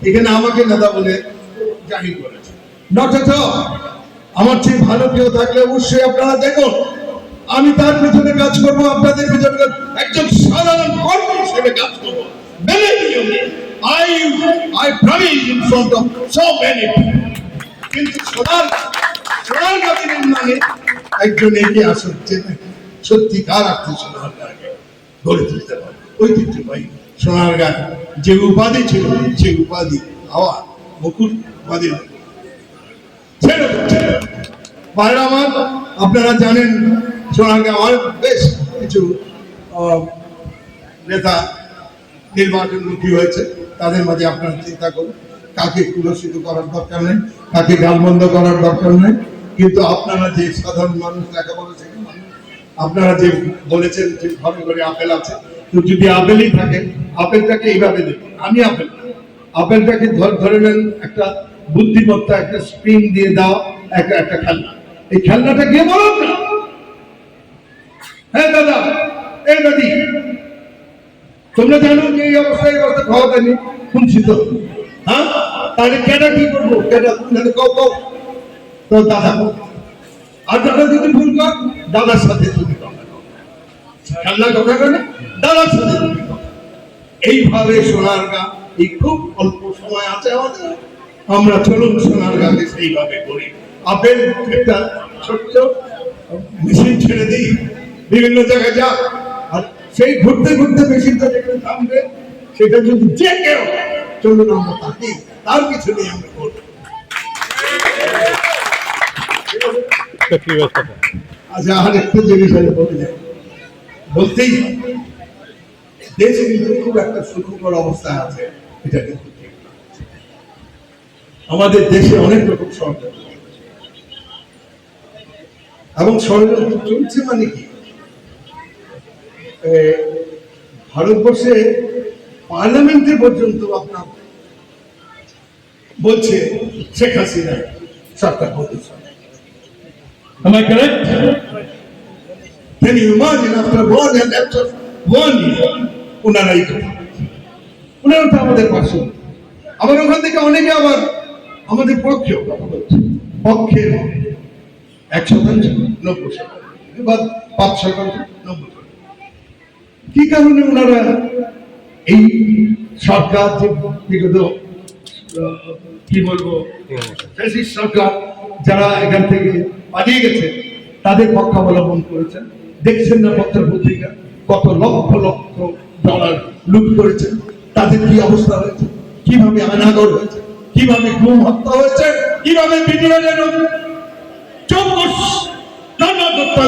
এখানে আমাকে নেতা বলে জাহির করেছে। Not at all. আমার চেয়ে ভালো কেউ থাকলে অবশ্যই আপনারা দেখুন, আমি তার পেছনে কাজ করবো, আপনাদের পেছনে একজন সাধারণ কর্মী হিসেবে কাজ করবো। I promise in front of so many people. কিন্তু সোনার গাছের মানে একজন এগিয়ে আসছে সত্যিকার অর্থে সোনার গাছকে গড়ে তুলতে পারে। ঐতিহ্যবাহী সোনার গাছ যে উপাধি ছিল, সেই উপাধি হাওয়া মুকুট উপাধি বাইরে আমার আপনারা জানেন সোনারগাঁ অনেক বেশ কিছু নেতা নির্বাচনমুখী হয়েছে। তাদের মাঝে আপনারা চিন্তা করুন, কাকে কুলসিত করার দরকার নেই, কাকে গালমন্দ করার দরকার নেই। কিন্তু আপনারা যে সাধারণ মানুষ লেখাপড়া শেখেন, আপনারা যে বলেছেন যে ঘরে ঘরে আপেল আছে, তো যদি আপেলই থাকে আপেলটাকে এইভাবে দেখুন। আমি আপেলটাকে ধরে নেন একটা বুদ্ধিমত্তা, একটা স্প্রিং দিয়ে দেওয়া একটা খেলনা। এই খেলনাটা কে বলুন না? হ্যাঁ দাদা, এই দাদি, তোমরা জানো যে এই অবস্থায় খাওয়া দেয়নি কুঞ্চিত। হ্যাঁ, তাহলে কেটা কি করবো? কেটা তো দাদা, আর দাদা যদি ভুল কর, দাদার সাথে তুমি খেলনা কথা বলে দাদার সাথে তুমি। এইভাবে সোনারগাঁ এই খুব অল্প সময় আছে আমাদের, আমরা চলুন সোনারগাঁকে সেইভাবে করি। আপেল একটা ছোট্ট মেশিন ছেড়ে দিই, বিভিন্ন জায়গায় যা, আর সেই ঘুরতে ঘুরতে মেশিনটা যেখানে থামবে, সেটা যদি যে কেউ চলুন আমরা থাকি, তার কিছু নেই আমরা করবো। আচ্ছা, আর একটা জিনিস আমি বলতেই দেশ কিন্তু খুব একটা সুখকর অবস্থায় আছে, এটা কিন্তু আমাদের দেশে অনেক রকম ষড়যন্ত্র এবং ষড়যন্ত্র চলছে। মানে কি, ভারতবর্ষে পার্লামেন্টে পর্যন্ত আপনার বলছে শেখ হাসিনা সরকার বলছে। Am I correct? Can you imagine after 1 year ওনারাই ওনারা তো আমাদের পাশে। আবার ওখান থেকে অনেকে আবার আমাদের পক্ষেও কথা বলছে, পক্ষে 100%, 90%, বা 5%, 90%। কি কারণে ওনারা এই সরকার যে বিগত কি বলবো ফ্যাসিস্ট সরকার যারা এখান থেকে পালিয়ে গেছে, তাদের পক্ষ অবলম্বন করেছেন? দেখছেন না পত্র পত্রিকা কত লক্ষ লক্ষ ডলার লুট করেছেন, তাদের কি অবস্থা হয়েছে, কিভাবে আনাগর হয়েছে, কিভাবে গুম হত্যা হয়েছে, কিভাবে ভিডিও 24 রান্না করতে